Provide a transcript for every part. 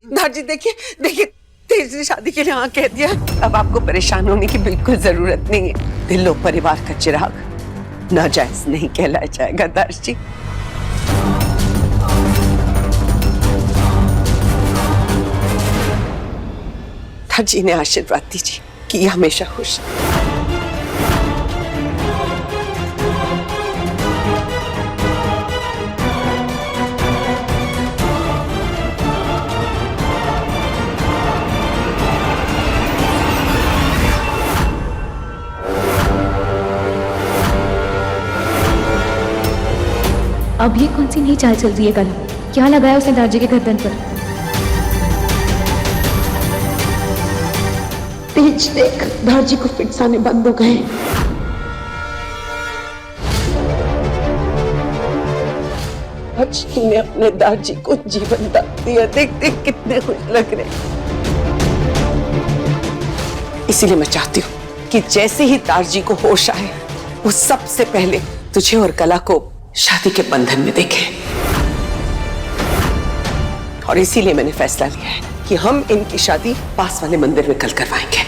दादी देखिए देखिए, तेज ने शादी के लिए हाँ कह दिया। अब आपको परेशान होने की बिल्कुल जरूरत नहीं है। दिल और परिवार का चिराग नाजायज नहीं कहलाया जाएगा दास जी। दादी ने आशीर्वाद दीजिए कि ये हमेशा खुश। अब ये कौन सी नई चाल चल रही है? कल क्या लगाया उसने दादी के गर्दन पर? तेज देख, दादी को फिट्स आने बंद हो गए। आज तूने अपने दादी को जीवन दान दिया। देख देख कितने खुश लग रहे। इसीलिए मैं चाहती हूँ कि जैसे ही दादी को होश आए वो सबसे पहले तुझे और कला को शादी के बंधन में देखे। और इसीलिए मैंने फैसला लिया है कि हम इनकी शादी पास वाले मंदिर में कल करवाएंगे।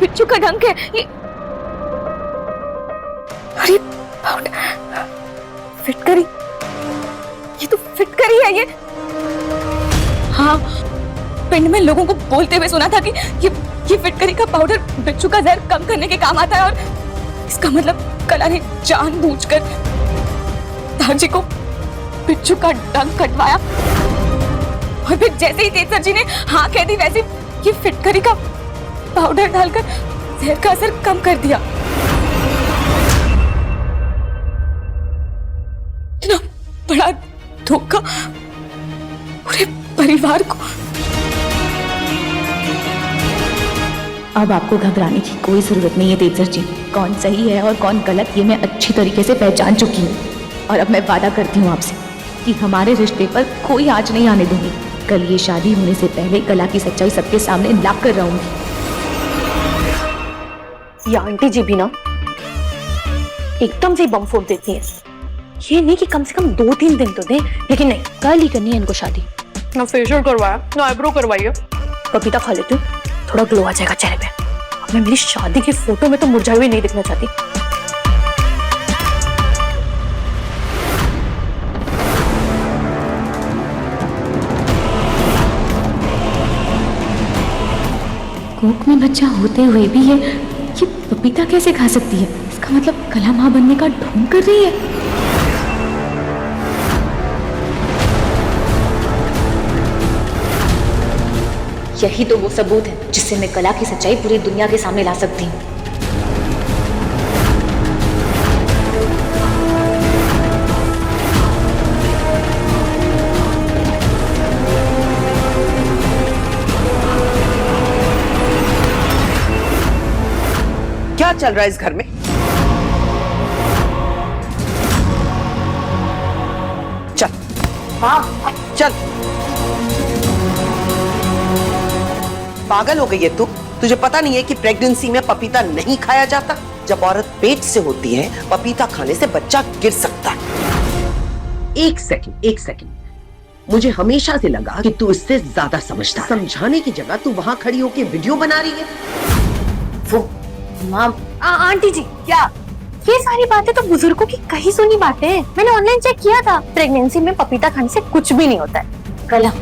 बिच्छू का ढंग है ये। अरे फिटकरी, ये तो फिटकरी है ये। हाँ, पिंड में लोगों को बोलते हुए सुना था कि ये फिटकरी का पाउडर बिच्छू का जहर कम करने के काम आता है। और इसका मतलब कला ने जानबूझकर दादी को बिच्छू का डंक कटवाया। और फिर जैसे ही तेज सर जी ने हाँ कह दी, वैसे ये फिटकरी का पाउडर डालकर जहर का असर कम कर दिया। इतना बड़ा धोखा पूरे परिवार को। अब आपको घबराने की कोई जरूरत नहीं है तेज सर जी। कौन सही है और कौन गलत ये मैं अच्छी तरीके से पहचान चुकी हूँ। और अब मैं वादा करती हूँ आपसे कि हमारे रिश्ते पर कोई आंच नहीं आने दूंगी। कल ये शादी होने से पहले कला की सच्चाई सबके सामने ला कर रहूंगी। ये आंटी जी भी ना एकदम से बम फोड़ देती है। ये नहीं कि कम से कम 2-3 दिन तो दे, लेकिन नहीं, कल ही करनी है इनको शादी। ना फेशियल करवाया ना आईब्रो करवाई है। पपीता खा लेती हूँ, थोड़ा ग्लो आ जाएगा चेहरे पे। अब मैं मेरी शादी की फोटो में तो मुरझाई हुई नहीं दिखना चाहती। कोख में बच्चा होते हुए भी ये पपीता कैसे खा सकती है? इसका मतलब कला मां बनने का ढोंग कर रही है। यही तो वो सबूत है जिससे मैं कला की सच्चाई पूरी दुनिया के सामने ला सकती हूँ। क्या चल रहा है इस घर में? चल हाँ चल। पागल हो गई है तू? तुझे पता नहीं है कि प्रेगनेंसी में पपीता नहीं खाया जाता? जब औरत पेट से होती है पपीता खाने से बच्चा गिर सकता है। एक सेकंड, मुझे हमेशा से लगा कि तू इससे ज्यादा समझदार है। समझाने की जगह तू वहां खड़ी होकर वीडियो बना रही है। वो माँ आंटी जी, क्या ये सारी बातें तो बुजुर्गों की कही सुनी बातें हैं। मैंने ऑनलाइन चेक किया था, प्रेगनेंसी में पपीता खाने से कुछ भी नहीं होता है। कला,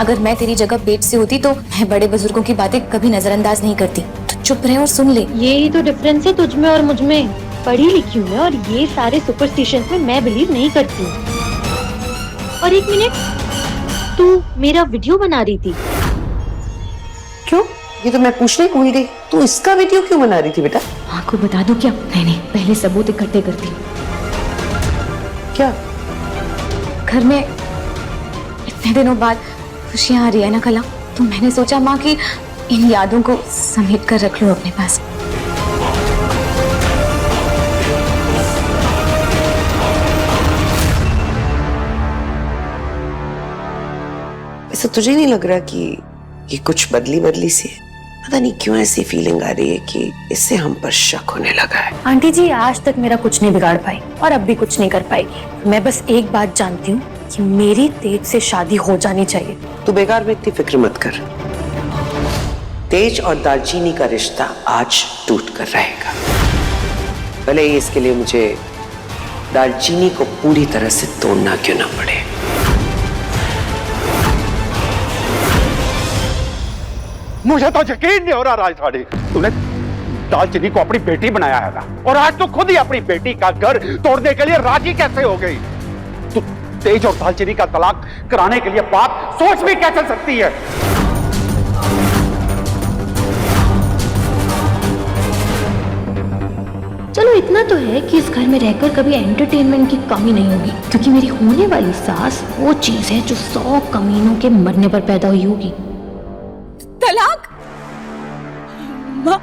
अगर मैं तेरी जगह पेट से होती तो मैं बड़े बुजुर्गों की बातें कभी नजरअंदाज नहीं करती। तो चुप रहे और सुन ले। यही तो डिफरेंस है तुझ में और मुझ में। पढ़ी लिखी हूँ मैं और ये सारे सुपरस्टिशंस में मैं बिलीव नहीं करती हूँ। और एक मिनट, तू मेरा वीडियो बना रही थी? क्यों? ये तो मैं पूछने भूल गई, तू इसका वीडियो क्यों बना रही थी बेटा? आपको बता दूं क्या? नहीं, पहले सबूत इकट्ठे करती हूँ। क्या? घर में इतने दिनों बाद खुशियां आ रही है ना कला, तो मैंने सोचा माँ कि इन यादों को समेट कर रख लो अपने पास। ऐसा तुझे नहीं लग रहा कि ये कुछ बदली सी है? पता नहीं क्यों ऐसी फीलिंग आ रही है कि इससे हम पर शक होने लगा है। आंटी जी आज तक मेरा कुछ नहीं बिगाड़ पाई और अब भी कुछ नहीं कर पाएगी। मैं बस एक बात जानती हूँ कि मेरी तेज से शादी हो जानी चाहिए। तू बेकार में इतनी फिक्र मत कर। तेज और दालचीनी का रिश्ता आज टूट कर रहेगा, भले ही इसके लिए मुझे दालचीनी को पूरी तरह से तोड़ना क्यों ना पड़े। मुझे तो यकीन नहीं हो रहा राजधानी, तूने दालचीनी को अपनी बेटी बनाया है और आज तो खुद ही अपनी बेटी का घर तोड़ने के लिए राजी कैसे हो गई? तू तेज और दालचीनी का तलाक कराने के लिए बात सोच भी कैसे सकती है? चलो इतना तो है कि इस घर में रहकर कभी एंटरटेनमेंट की कमी नहीं होगी, क्योंकि मेरी होने वाली सास वो चीज है जो 100 कमीनों के मरने पर पैदा हुई होगी। तलाक? माँ,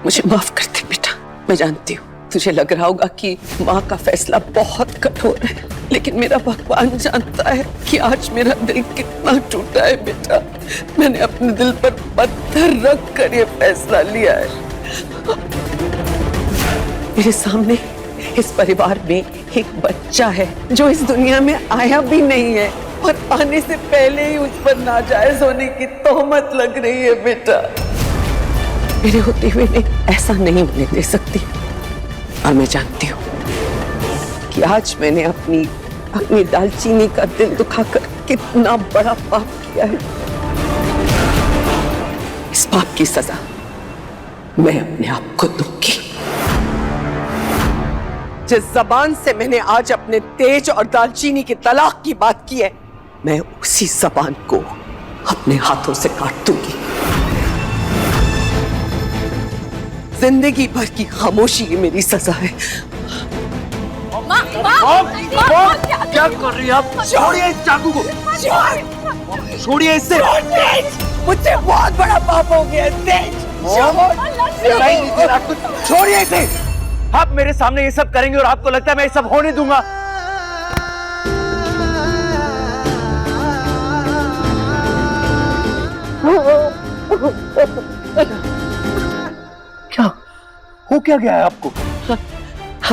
मुझे माफ कर दे बेटा। मैं जानती हूँ तुझे लग रहा होगा कि माँ का फैसला बहुत कठोर है, लेकिन मेरा भगवान जानता है कि आज मेरा दिल कितना टूटा है बेटा। मैंने अपने दिल पर पत्थर रख कर ये फैसला लिया है। मेरे सामने इस परिवार में एक बच्चा है जो इस दुनिया में आया भी नहीं है और आने से पहले ही उस पर नाजायज होने की तोहमत लग रही है बेटा। मेरे होते हुए मैं ऐसा नहीं होने दे सकती और मैं जानती हूँ कि आज मैंने अपनी दालचीनी का दिल दुखाकर कितना बड़ा पाप किया है। इस पाप की सजा मैं अपने आप को दूंगी। जिस जबान से मैंने आज अपने तेज और दालचीनी के तलाक की बात की है, मैं उसी जबान को अपने हाथों से काट दूंगी। जिंदगी भर की खामोशी ये मेरी सजा है। क्या कर रही है आप? छोड़िए इस चाकू को, छोड़िए इससे। मुझसे बहुत बड़ा पाप हो गया तेज। छोड़िए इसे। आप मेरे सामने ये सब करेंगे और आपको लगता है मैं ये सब होने दूंगा? क्या हो क्या गया है आपको?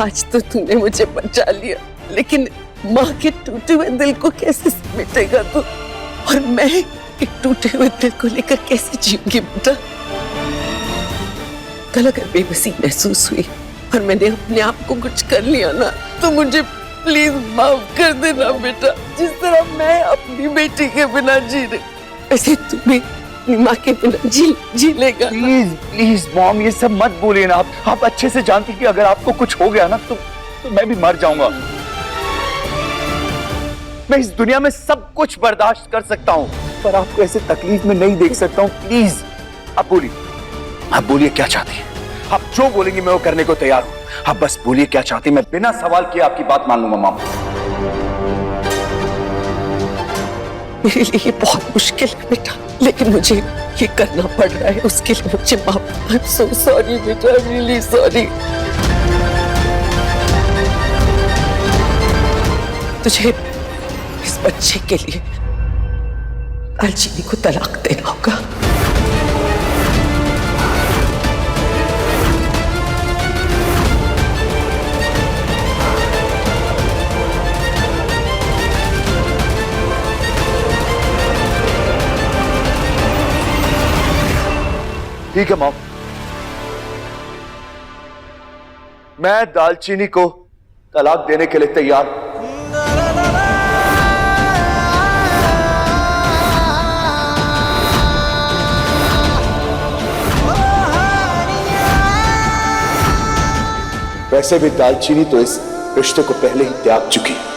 आज तो तूने मुझे बचा लिया, लेकिन माँ के टूटे हुए दिल को कैसे समेटेगा तू? और मैं एक टूटे हुए दिल को लेकर कैसे जीऊंगी बेटा? कल अगर बेबसी महसूस हुई और मैंने अपने आप को कुछ कर लिया ना, तो मुझे प्लीज माफ कर देना बेटा। जिस तरह मैं अपनी बेटी के बिना जी रही, ऐसे तुम्हें माँ के बिना जी लेगा। प्लीज प्लीज मॉम, ये सब मत बोलिए ना। आप अच्छे से जानती कि अगर आपको कुछ हो गया ना तो मैं भी मर जाऊंगा। मैं इस दुनिया में सब कुछ बर्दाश्त कर सकता हूँ, पर आपको ऐसे तकलीफ में नहीं देख सकता हूँ। प्लीज आप बोलिए क्या चाहती है? आप जो बोलेंगे मैं वो करने को तैयार हूँ। आप बस बोलिए क्या चाहती है, मैं बिना सवाल किए आपकी बात मान लूंगा मॉम। मेरे लिए ये बहुत मुश्किल है बेटा, लेकिन मुझे ये करना पड़ रहा है। उसके लिए मुझे माफ। आई एम सो सॉरी बेटा, आई एम रियली सॉरी। तुझे इस बच्चे के लिए दालचीनी को तलाक देना होगा। ठीक है मॉम, मैं दालचीनी को तलाक देने के लिए तैयार हूं। वैसे भी दालचीनी तो इस रिश्ते को पहले ही त्याग चुकी है।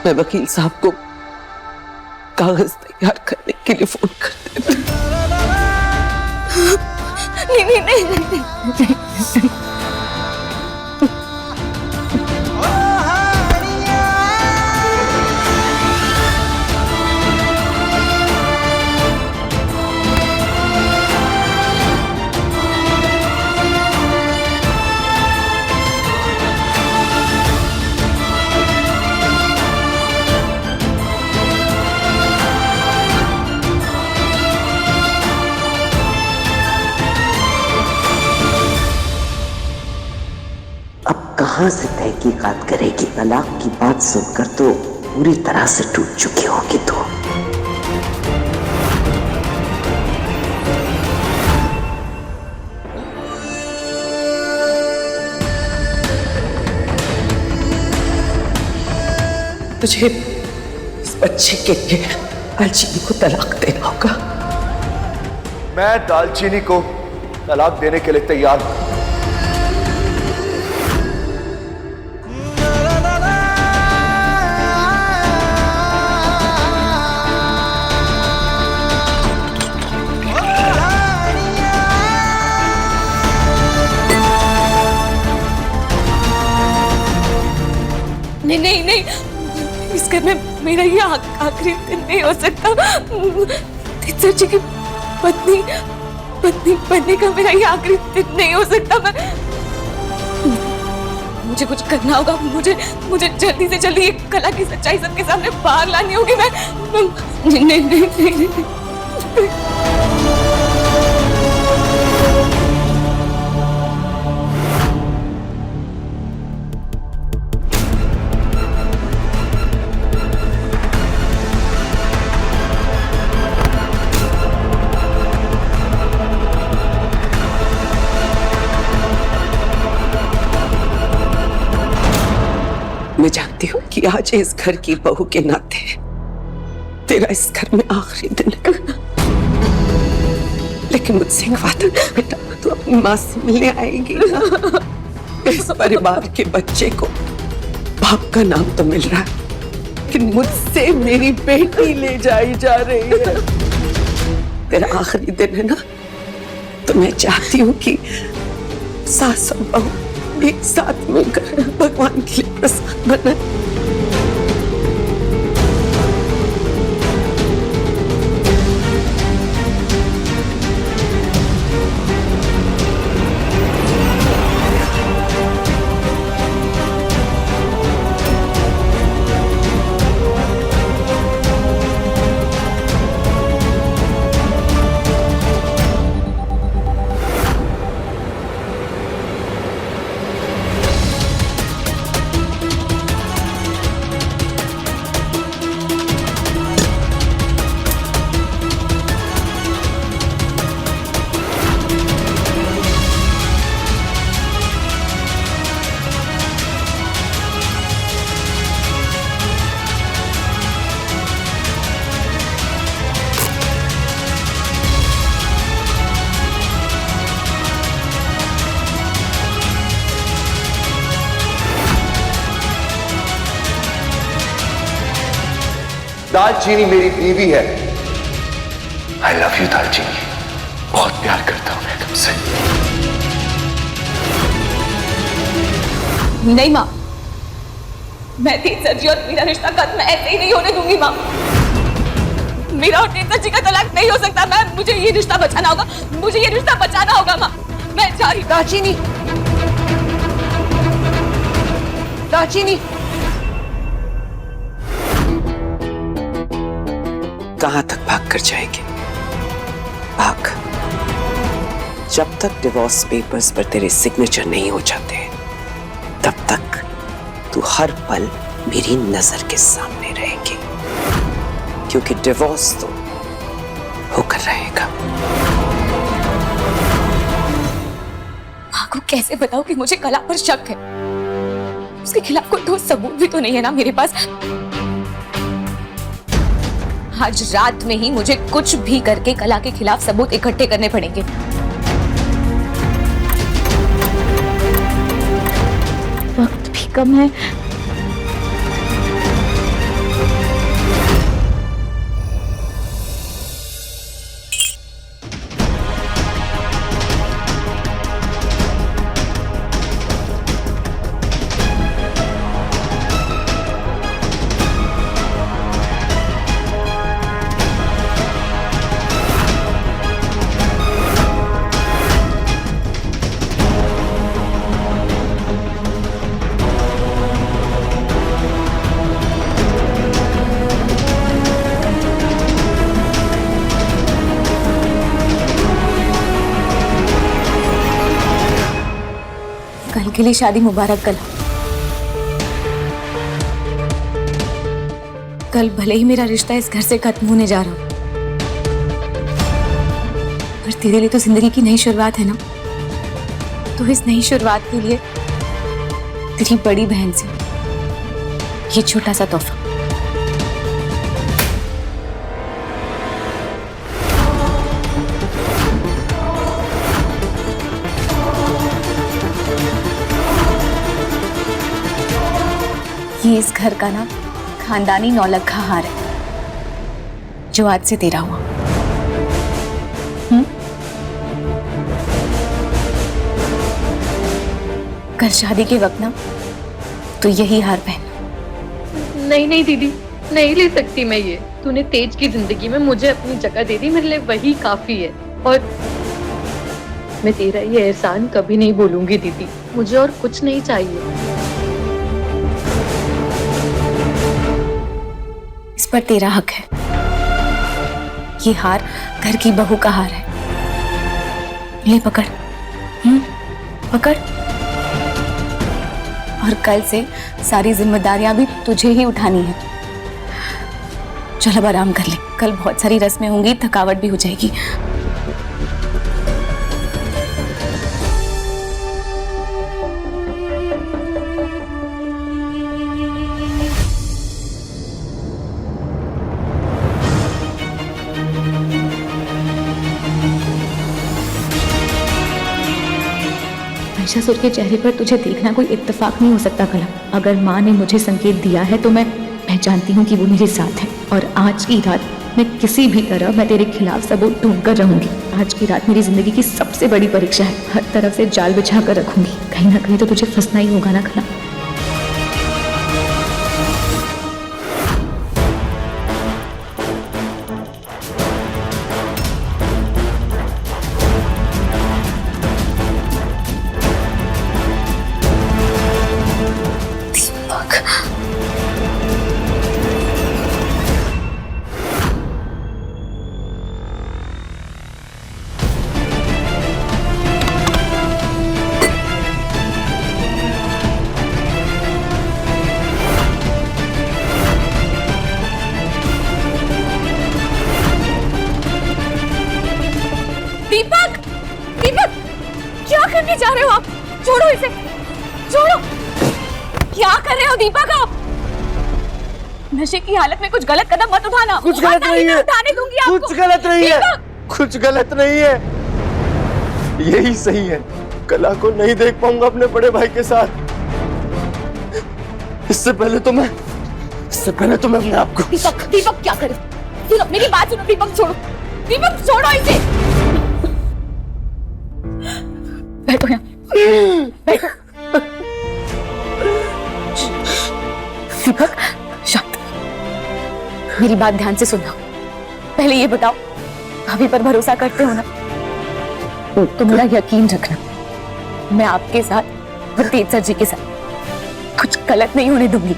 मैं वकील साहब को कागज तैयार करने के लिए फोन कर देती हूँ। नहीं। कहां से तहकीकात करेगी? तलाक की बात सुनकर तो पूरी तरह से टूट चुकी होगी तो। तुझे इस बच्चे के लिए दालचीनी को तलाक देना होगा। मैं दालचीनी को तलाक देने के लिए तैयार हूं। नहीं, इस घर में मेरा ये आखिरी दिन नहीं हो सकता। सर जी की पत्नी बनने का मेरा ये आखिरी दिन नहीं हो सकता। मुझे कुछ करना होगा। मुझे जल्दी से जल्दी एक कला की सच्चाई सबके सामने बाहर लानी होगी। नहीं। मैं जानती हूँ कि आज इस घर की बहू के नाते तेरा इस घर में आखिरी दिन है, लेकिन मुझसे एक वादा, बेटा तू अपनी माँ से मिलने आएगी ना? इस परिवार के बच्चे को बाप का नाम तो मिल रहा है, लेकिन मुझसे मेरी बेटी ले जाई जा रही है। तेरा आखिरी दिन है ना, तो मैं चाहती हूँ कि सास और बहू एक साथ मिलकर भगवान के लिए प्रसाद बनाए। दालचीनी मेरी बीवी है। आई लव यू दालचीनी, बहुत प्यार करता हूं मैं तुमसे। नहीं माँ, मैं तेज सर जी और मेरा रिश्ता खत्म ऐसे ही नहीं होने दूंगी माँ। मेरा और तेज सर जी का तलाक नहीं हो सकता। मैं मुझे ये रिश्ता बचाना होगा, मुझे ये रिश्ता बचाना होगा माँ। मैं जा रही। दालचीनी कहां तक भाग कर जाएगी? भाग। जब तक डिवोर्स पेपर्स पर तेरे सिग्नेचर नहीं हो जाते, तब तक तू हर पल मेरी नजर के सामने रहेगी, क्योंकि डिवोर्स तो होकर रहेगा। माँ को कैसे बताऊं कि मुझे कला पर शक है? उसके खिलाफ कोई ठोस सबूत भी तो नहीं है ना मेरे पास। आज रात में ही मुझे कुछ भी करके कला के खिलाफ सबूत इकट्ठे करने पड़ेंगे। वक्त भी कम है कल के लिए शादी मुबारक कल। कल भले ही मेरा रिश्ता इस घर से खत्म होने जा रहा हो, पर तेरे लिए तो जिंदगी की नई शुरुआत है ना। तो इस नई शुरुआत के लिए तेरी बड़ी बहन से ये छोटा सा तोहफा। ये इस घर का ना खानदानी नौलखा हार है जो आज से तेरा हुआ। कल शादी के वक्त ना तो यही हार पहन। नहीं नहीं दीदी, नहीं ले सकती मैं ये। तूने तेज की जिंदगी में मुझे अपनी जगह दे दी, मेरे लिए वही काफी है। और मैं तेरा ये एहसान कभी नहीं भूलूंगी दीदी। मुझे और कुछ नहीं चाहिए। इस पर तेरा हक है। ये हार घर की बहू का हार है। ले पकड़, पकड़। और कल से सारी जिम्मेदारियां भी तुझे ही उठानी है। चल अब आराम कर ले, कल बहुत सारी रस्में होंगी, थकावट भी हो जाएगी। महिषासुर के चेहरे पर तुझे देखना कोई इत्तेफाक नहीं हो सकता कलम। अगर माँ ने मुझे संकेत दिया है तो मैं जानती हूँ कि वो मेरे साथ है। और आज की रात मैं किसी भी तरह मैं तेरे खिलाफ सबूत ढूंढ कर रहूंगी। आज की रात मेरी जिंदगी की सबसे बड़ी परीक्षा है। हर तरफ से जाल बिछा कर रखूंगी। कहीं ना कहीं तो तुझे फंसना ही होगा ना कलम। दीपक, दीपक, क्या करने जा रहे हो आप? छोड़ो इसे, छोड़ो। क्या कर रहे हो दीपक आप? नशे की हालत में कुछ गलत कदम मत उठाना। कुछ गलत नहीं है, उठाने दूंगी आपको। कुछ गलत नहीं है, कुछ गलत नहीं है। यही सही है। कला को नहीं देख पाऊंगा अपने बड़े भाई के साथ। इससे पहले तो मैं अपने आप को। दीपक, दीपक क्या करे? सुनो मेरी बात सुनो दीपक, छोड़ो। दीपक छोड़ो इसे। बैठो यहाँ, बैठो। दीपक शांत, मेरी बात ध्यान से सुनना। पहले ये बताओ, भाभी पर भरोसा करते हो ना? तो मेरा यकीन रखना, मैं आपके साथ और तेज सर जी के साथ कुछ गलत नहीं होने दूंगी।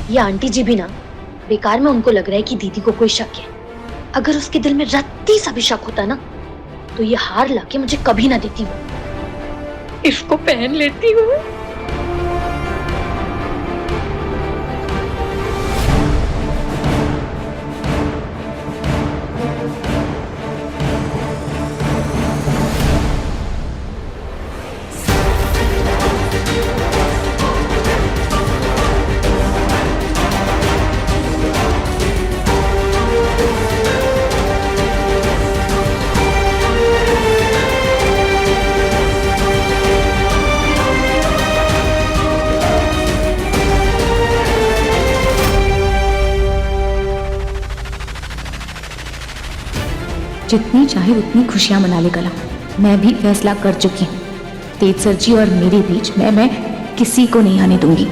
ये आंटी जी भी ना बेकार में उनको लग रहा है कि दीदी को कोई शक है। अगर उसके दिल में रत्ती सा भी शक होता ना तो ये हार लाके मुझे कभी ना देती वो। इसको पहन लेती हूँ। जितनी चाहे उतनी खुशियां मना ले कला। मैं भी फैसला कर चुकी हूँ। तेज सर जी और मेरे बीच मैं किसी को नहीं आने दूंगी।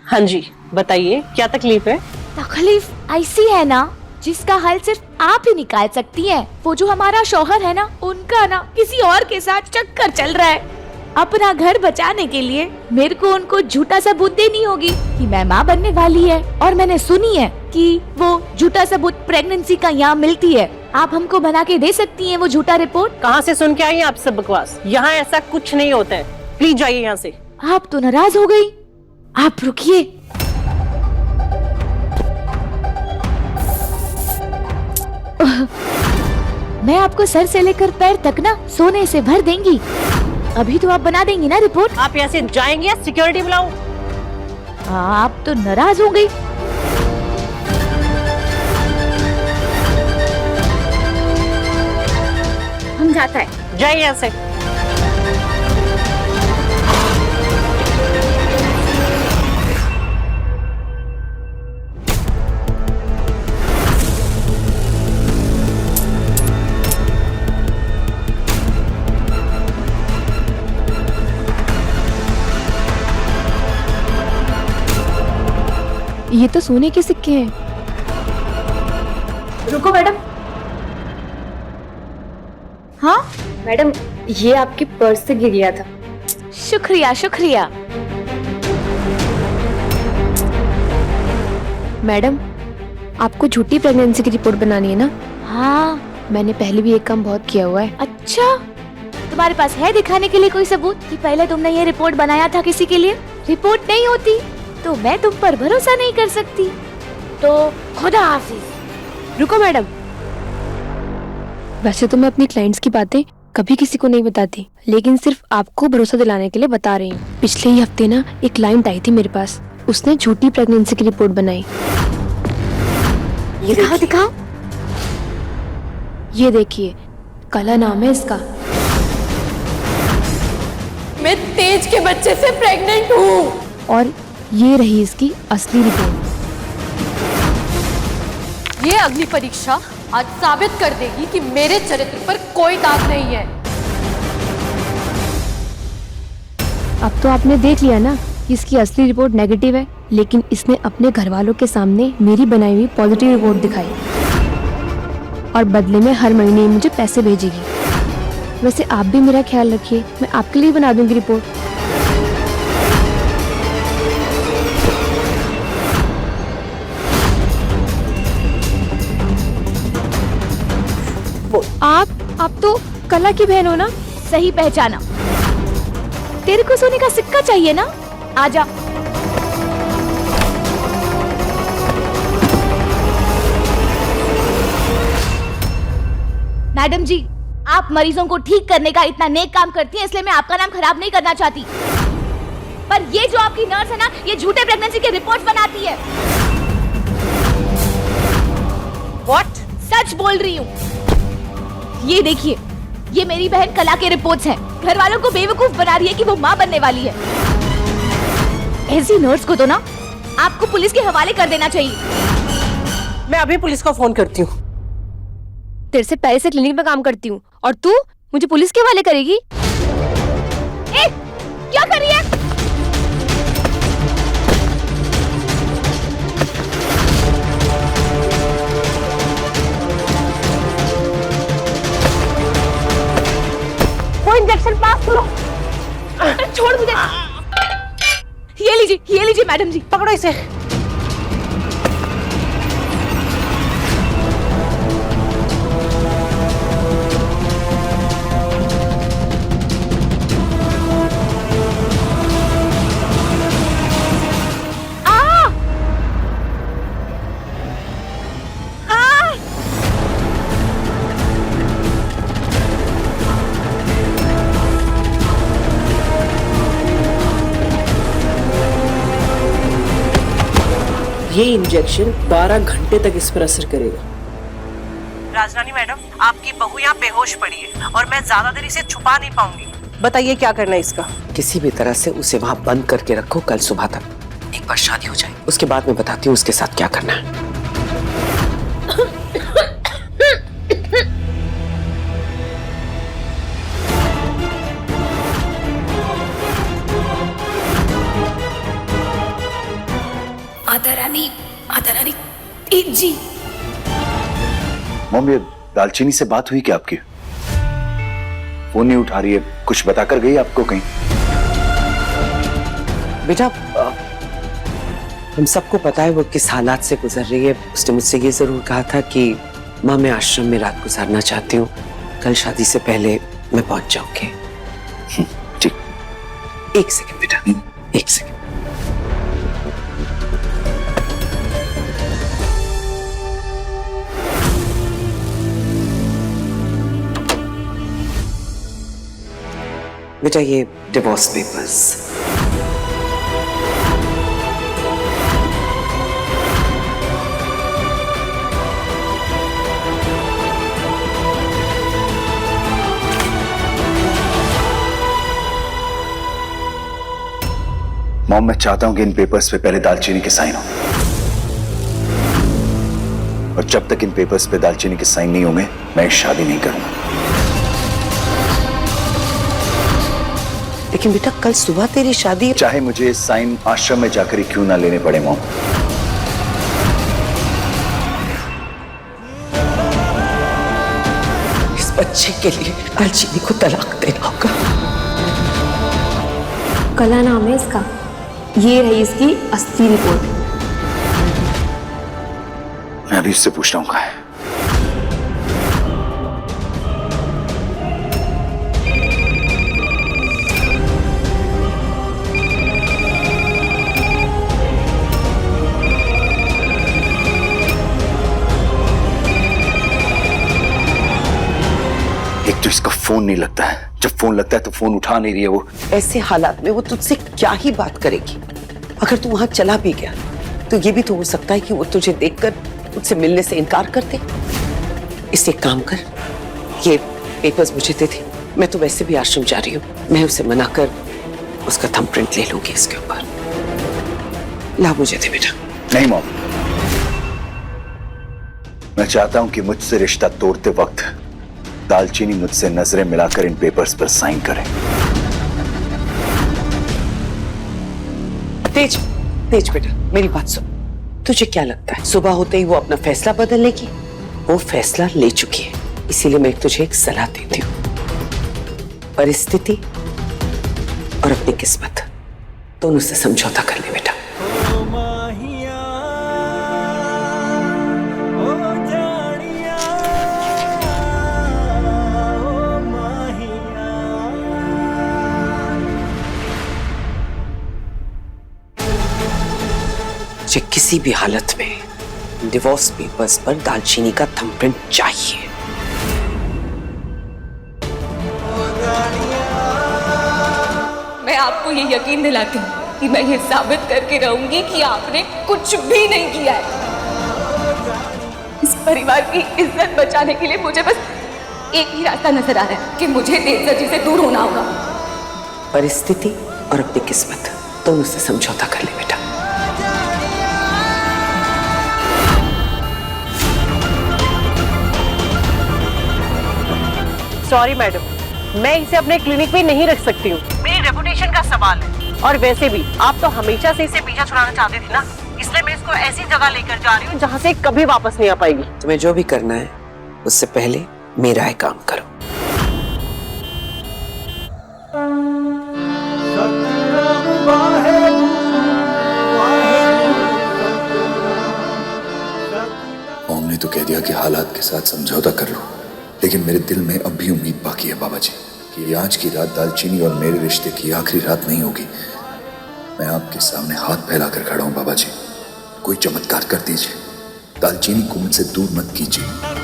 हाँ जी बताइए, क्या तकलीफ है? तकलीफ ऐसी है ना जिसका हल सिर्फ आप ही निकाल सकती हैं। वो जो हमारा शौहर है ना, उनका ना किसी और के साथ चक्कर चल रहा है। अपना घर बचाने के लिए मेरे को उनको झूठा सबूत देनी होगी कि मैं माँ बनने वाली है। और मैंने सुनी है कि वो झूठा सबूत प्रेगनेंसी का यहाँ मिलती है। आप हमको बना के दे सकती हैं वो झूठा रिपोर्ट? कहाँ से सुन के आई हैं आप सब बकवास? यहाँ ऐसा कुछ नहीं होता है। प्लीज जाइए यहाँ से। आप तो नाराज हो गई। आप रुकिए। मैं आपको सर से लेकर पैर तक ना सोने से भर देंगी। अभी तो आप बना देंगी ना रिपोर्ट? आप यहाँ से जाएंगे या सिक्योरिटी बुलाऊं? आप तो नाराज हो गई। हम जाता है। जाइए यहाँ से। ये तो सोने के सिक्के हैं। रुको मैडम। हाँ मैडम, ये आपके पर्स से गिर गया था। शुक्रिया शुक्रिया। मैडम, आपको झूठी प्रेगनेंसी की रिपोर्ट बनानी है ना? हाँ। मैंने पहले भी एक काम बहुत किया हुआ है। अच्छा, तुम्हारे पास है दिखाने के लिए कोई सबूत कि पहले तुमने ये रिपोर्ट बनाया था किसी के लिए? रिपोर्ट नहीं होती तो मैं तुम पर भरोसा नहीं कर सकती। तो खुदा हाफिज। रुको मैडम, वैसे तो मैं अपनी क्लाइंट्स की बातें कभी किसी को नहीं बताती, लेकिन सिर्फ आपको भरोसा दिलाने के लिए बता रही हूँ। पिछले ही हफ्ते ना एक क्लाइंट आई थी मेरे पास, उसने झूठी प्रेगनेंसी की रिपोर्ट बनाई। ये दिखाओ दिखाओ। ये देखिए, कला नाम है इसका। मैं तेज के बच्चे से प्रेग्नेंट हूँ। और ये रही इसकी असली रिपोर्ट। ये अग्नि परीक्षा आज साबित कर देगी कि मेरे चरित्र पर कोई दाग नहीं है। अब तो आपने देख लिया ना कि इसकी असली रिपोर्ट नेगेटिव है, लेकिन इसने अपने घर वालों के सामने मेरी बनाई हुई पॉजिटिव रिपोर्ट दिखाई और बदले में हर महीने मुझे पैसे भेजेगी। वैसे आप भी मेरा ख्याल रखिए, मैं आपके लिए बना दूंगी रिपोर्ट। आप तो कला की बहन हो ना? सही पहचाना। तेरे को सोने का सिक्का चाहिए ना? आजा। मैडम जी, आप मरीजों को ठीक करने का इतना नेक काम करती हैं, इसलिए मैं आपका नाम खराब नहीं करना चाहती। पर ये जो आपकी नर्स है ना, ये झूठे प्रेगनेंसी के रिपोर्ट्स बनाती है। What? सच बोल रही हूँ। ये देखिए, ये मेरी बहन कला के रिपोर्ट्स हैं। घर वालों को बेवकूफ बना रही है कि वो माँ बनने वाली है। ऐसी नर्स को तो ना आपको पुलिस के हवाले कर देना चाहिए। मैं अभी पुलिस को फोन करती हूँ। तेरे से पहले से क्लिनिक में काम करती हूँ और तू मुझे पुलिस के हवाले करेगी? ए, क्या कर रही है? वो इंजेक्शन पास करो। छोड़ मुझे। ये लीजिए मैडम जी, पकड़ो इसे। ये इंजेक्शन 12 घंटे तक इस पर असर करेगा। राजरानी मैडम, आपकी बहू यहाँ बेहोश पड़ी है और मैं ज्यादा देर इसे छुपा नहीं पाऊंगी। बताइए क्या करना है इसका? किसी भी तरह से उसे वहां बंद करके रखो कल सुबह तक। एक बार शादी हो जाए उसके बाद मैं बताती हूँ उसके साथ क्या करना है। माता रानी तेज जी। मम्मी, दालचीनी से बात हुई क्या आपकी? फोन नहीं उठा रही है, कुछ बताकर गई आपको कहीं? बेटा हम सबको पता है वो किस हालात से गुजर रही है। उसने मुझसे ये जरूर कहा था कि माँ मैं आश्रम में रात गुजारना चाहती हूँ, कल शादी से पहले मैं पहुंच जाऊंगी। ठीक। एक सेकंड बेटा, एक सेकंड। बेटा ये डिवोर्स पेपर्स। मॉम मैं चाहता हूं कि इन पेपर्स पे पहले दालचीनी के साइन हो, और जब तक इन पेपर्स पे दालचीनी के साइन नहीं होंगे मैं शादी नहीं करूंगा। लेकिन बेटा कल सुबह तेरी शादी। चाहे मुझे साइन आश्रम में जाकर ही क्यों ना लेने पड़े मॉम। इस बच्चे के लिए दालचीनी को तलाक देना होगा। कला नाम है इसका, ये रही इसकी असली रिपोर्ट। मैं अभी इससे पूछता हूँ कहाँ है। एक तो इसका फोन नहीं लगता है, जब फोन लगता है तो फोन उठा नहीं रही है वो। ऐसे हालात में वो तुझसे क्या ही बात करेगी। अगर तू वहां चला भी गया तो ये भी तो हो सकता है कि वो तुझे देखकर तुझसे मिलने से इनकार कर दे। इससे काम कर, ये पेपर्स मुझे दे दे। मैं तो वैसे भी आश्रम जा रही हूँ, मैं उसे मना कर उसका थंबप्रिंट ले लूंगी इसके ऊपर। ला मुझे दे बेटा। नहीं मॉम, मैं चाहता हूं कि मुझसे रिश्ता तोड़ते वक्त दालचीनी मुझसे नजरें मिलाकर इन पेपर्स पर साइन करे। तेज, तेज बेटा मेरी बात सुन। तुझे क्या लगता है सुबह होते ही वो अपना फैसला बदल लेगी? वो फैसला ले चुकी है, इसीलिए मैं तुझे एक सलाह देती हूँ। परिस्थिति और अपनी किस्मत दोनों से समझौता कर ले बेटा। मुझे किसी भी हालत में डिवोर्स पेपर्स पर दालचीनी का थंबप्रिंट चाहिए। मैं आपको ये यकीन दिलाती हूँ कि मैं ये साबित करके रहूंगी कि आपने कुछ भी नहीं किया है। इस परिवार की इज्जत बचाने के लिए मुझे बस एक ही रास्ता नजर आ रहा है कि मुझे तेज जी से दूर होना होगा। परिस्थिति और अपनी किस्मत दोनों से समझौता कर ले बेटा। सॉरी मैडम, मैं इसे अपने क्लिनिक में नहीं रख सकती हूँ। मेरी रेपुटेशन का सवाल है, और वैसे भी आप तो हमेशा से इसे पीछा छुड़ाना चाहते थे ना, इसलिए मैं इसको ऐसी जगह लेकर जा रही हूँ जहाँ से कभी वापस नहीं आ पाएगी। तुम्हें जो भी करना है उससे पहले मेरा है काम करो। मॉम ने तो कह दिया कि हालात के साथ समझौता कर लो, लेकिन मेरे दिल में अब भी उम्मीद बाकी है बाबा जी कि आज की रात दालचीनी और मेरे रिश्ते की आखिरी रात नहीं होगी। मैं आपके सामने हाथ फैलाकर खड़ा हूं बाबा जी, कोई चमत्कार कर दीजिए, दालचीनी को मुझसे दूर मत कीजिए।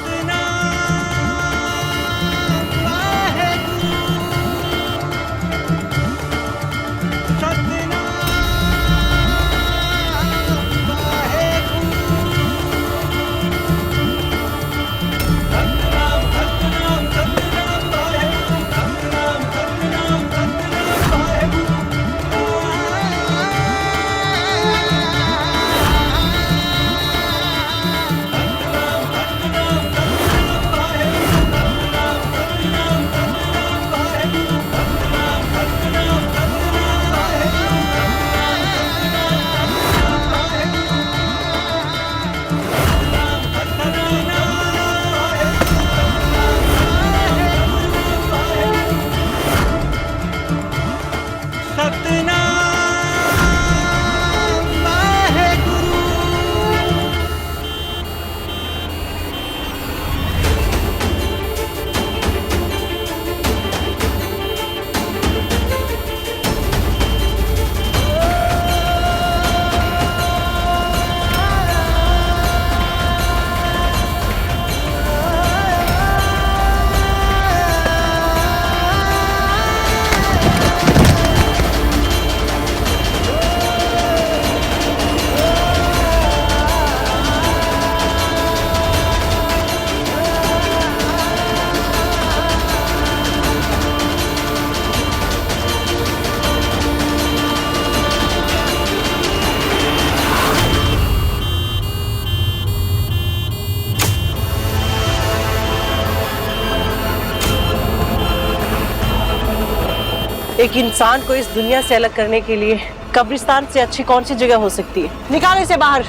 एक इंसान को इस दुनिया से अलग करने के लिए कब्रिस्तान से अच्छी कौन सी जगह हो सकती है? निकालो इसे बाहर।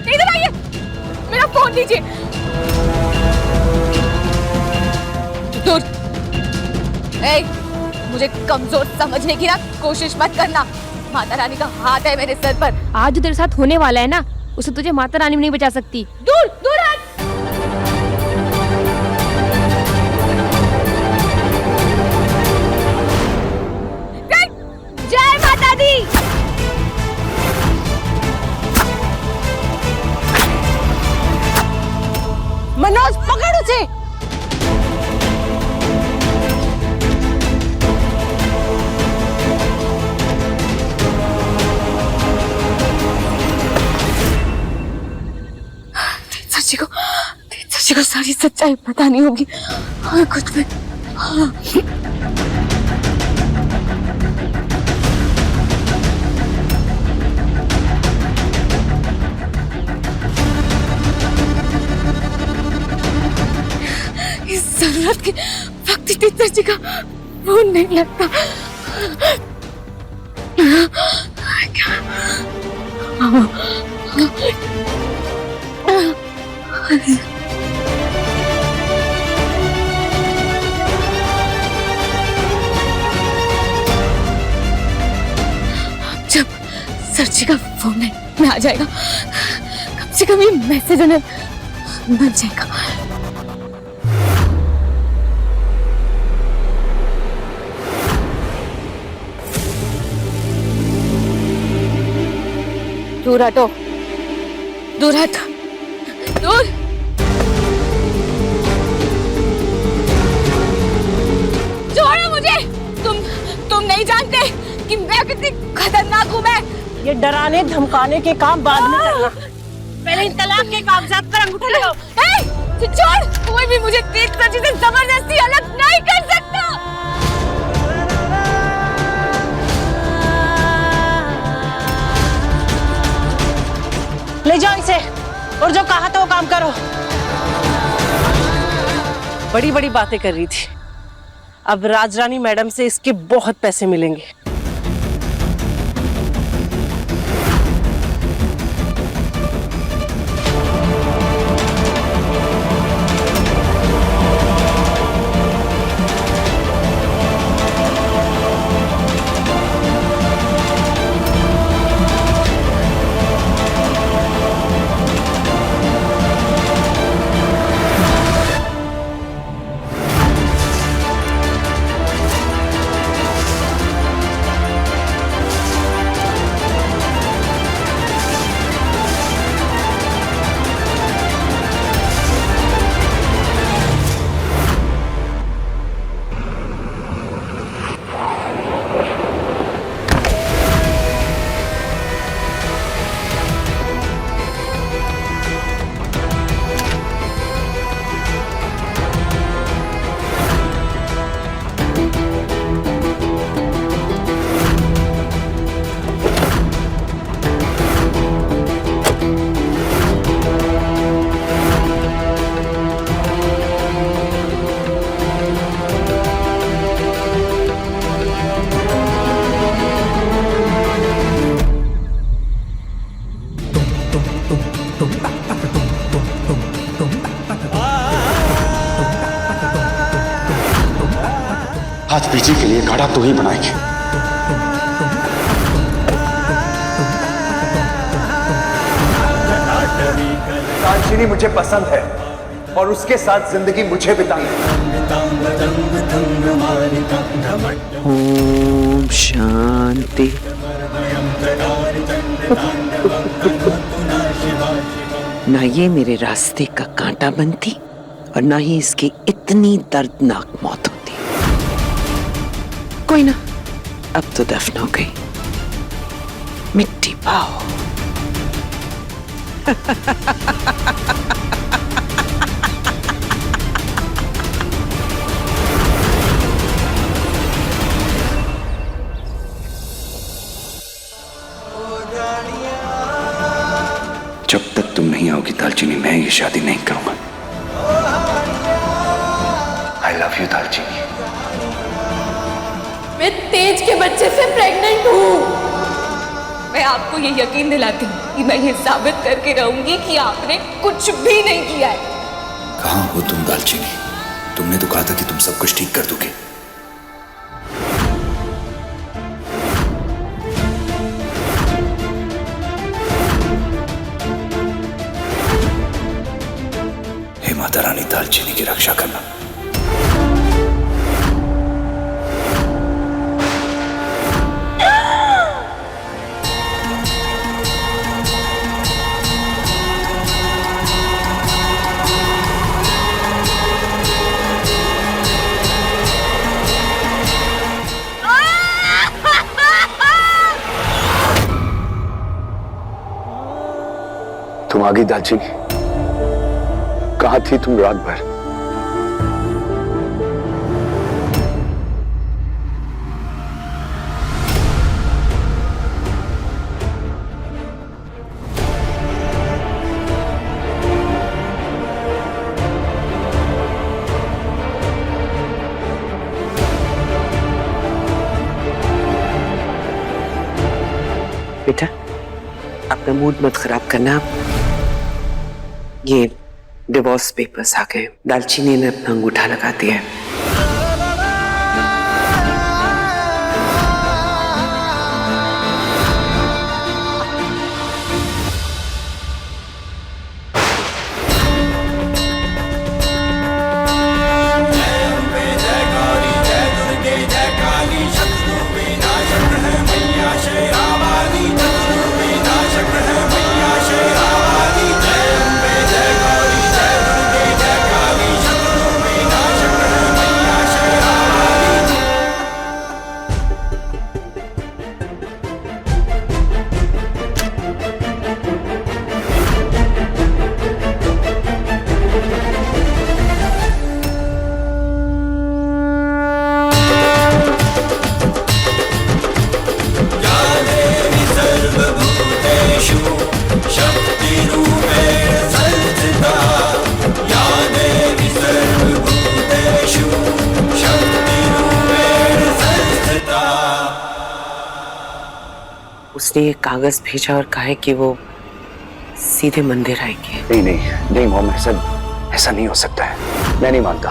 इधर आइए, मेरा फोन लीजिए। दूर। मुझे कमजोर समझने की ना कोशिश मत करना। माता रानी का हाथ है मेरे सर पर। आज जो तेरे साथ होने वाला है ना, उसे तुझे माता रानी भी नहीं बचा सकती। दूर दूर हट। जय माता दी। मनोज पकड़ उसे। सच्ची को सारी सच्चाई पता नहीं होगी और कुछ भी। इस जरूरत के वक्त टीचर जी का फोन नहीं लगता। जब सर जी का फोन में आ जाएगा, कम से कम ये मैसेज उन्हें मिल जाएगा। दूर हटो, दूर हट, दूर। छोड़ो मुझे। तुम नहीं जानते कि मैं कितनी खतरनाक हूँ। मैं ये डराने धमकाने के काम बाद में करना, पहले इन तलाक के कागजात पर अंगूठा लगाओ। छोड़, कोई भी मुझे तेज सच्ची से जबरदस्ती अलग नहीं कर सकता। ले जाओ इसे और जो कहा था वो काम करो। बड़ी बड़ी बातें कर रही थी, अब राजरानी मैडम से इसके बहुत पैसे मिलेंगे। आज पीजी के लिए गाड़ा तू ही बनाएगी। दालचीनी मुझे पसंद है और उसके साथ जिंदगी मुझे बितानी है। ओम शांति। ना ये मेरे रास्ते का कांटा बनती और ना ही इसकी इतनी दर्दनाक मौत होती। कोई ना, अब तो दफन हो गई। मिट्टी पाओ। जब तक तुम नहीं आओगी दालचीनी, मैं ये शादी नहीं करूंगा। आई लव यू दालचीनी। मैं तेज के बच्चे से प्रेग्नेंट हूँ। मैं आपको ये यकीन दिलाती हूँ कि मैं ये साबित करके रहूंगी कि आपने कुछ भी नहीं किया है। कहाँ हो तुम दालचीनी? तुमने तो कहा था कि तुम सब कुछ ठीक कर दोगे। हे माता रानी, दालचीनी की रक्षा करना। तुम आ गई दालचीनी। कहाँ थी तुम रात भर? बेटा, अपना मूड मत खराब करना। ये डिवोर्स पेपर्स आ गए। दालचीनी ने अपना अंगूठा लगा दिया है। उसने ये कागज भेजा और कहा है कि वो सीधे मंदिर आएंगे। नहीं मॉम, ऐसा नहीं हो सकता है। मैं नहीं मानता।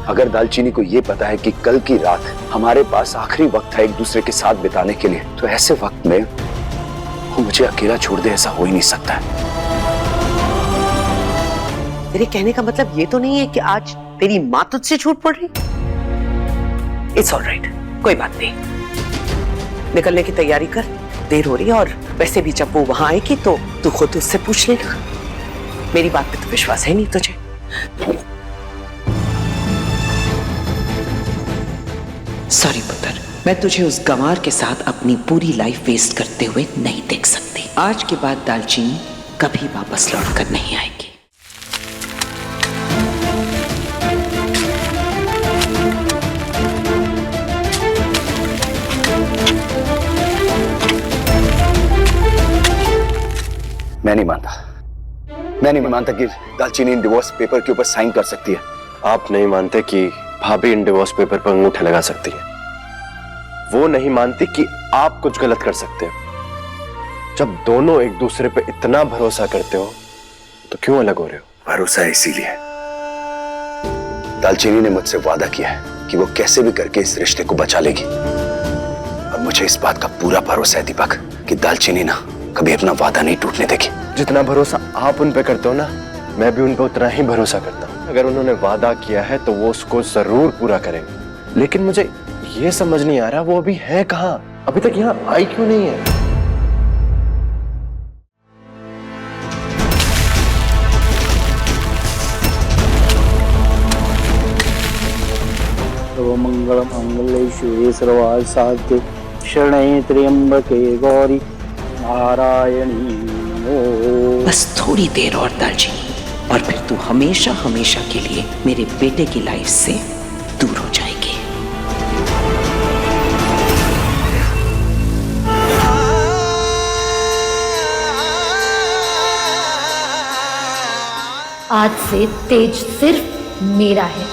अगर दालचीनी को ये पता है कि कल की रात हमारे पास आखिरी वक्त है एक दूसरे के साथ बिताने के लिए, तो ऐसे वक्त में वो मुझे अकेला छोड़ दे, ऐसा हो ही नहीं सकता है। तेरे कहने का मतलब ये तो नहीं है कि आज तेरी माँ तुझसे झूठ पड़ रही? इट्स ऑलराइट, कोई बात नहीं। निकलने की तैयारी कर, देर हो रही है। और वैसे भी जब वो वहां आएगी तो तू खुद उससे पूछ लेना। मेरी बात पे तो विश्वास है नहीं तुझे। सॉरी पुत्र, मैं तुझे उस गंवार के साथ अपनी पूरी लाइफ वेस्ट करते हुए नहीं देख सकती। आज के बाद दालचीनी कभी वापस लौट कर नहीं आएगी। मैं नहीं मानता कि दालचीनी इन डिवोर्स पेपर के ऊपर साइन कर सकती है। आप नहीं मानते कि भाभी इन डिवोर्स पेपर पर अंगूठे लगा सकती है। वो नहीं मानती कि आप कुछ गलत कर सकते हो। जब दोनों एक दूसरे पे इतना भरोसा करते हो तो क्यों अलग हो रहे हो? भरोसा है इसीलिए। दालचीनी ने मुझसे वादा किया है कि वो कैसे भी करके इस रिश्ते को बचा लेगी, और मुझे इस बात का पूरा भरोसा है दीपक कि दालचीनी ना कभी अपना वादा नहीं टूटने देगी। जितना भरोसा आप उन पे करते हो ना, मैं भी उन पे उतना ही भरोसा करता हूँ। अगर उन्होंने वादा किया है तो वो उसको जरूर पूरा करेंगे। लेकिन मुझे ये समझ नहीं आ रहा वो अभी है कहाँ? अभी तक यहाँ आई क्यों नहीं है? मंगल मंगले शिवे सर्वार्थ साधिके शरण्ये त्र्यंबके गौरी नारायणी नमोस्तुते। बस थोड़ी देर और दालचीनी, और फिर तू हमेशा हमेशा के लिए मेरे बेटे की लाइफ से दूर हो जाएगी। आज से तेज सिर्फ मेरा है।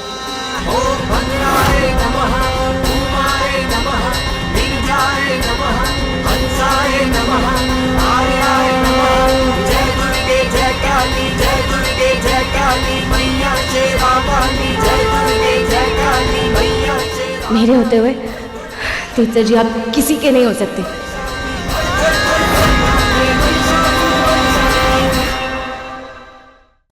मेरे होते हुए टीचर जी आप किसी के नहीं हो सकते।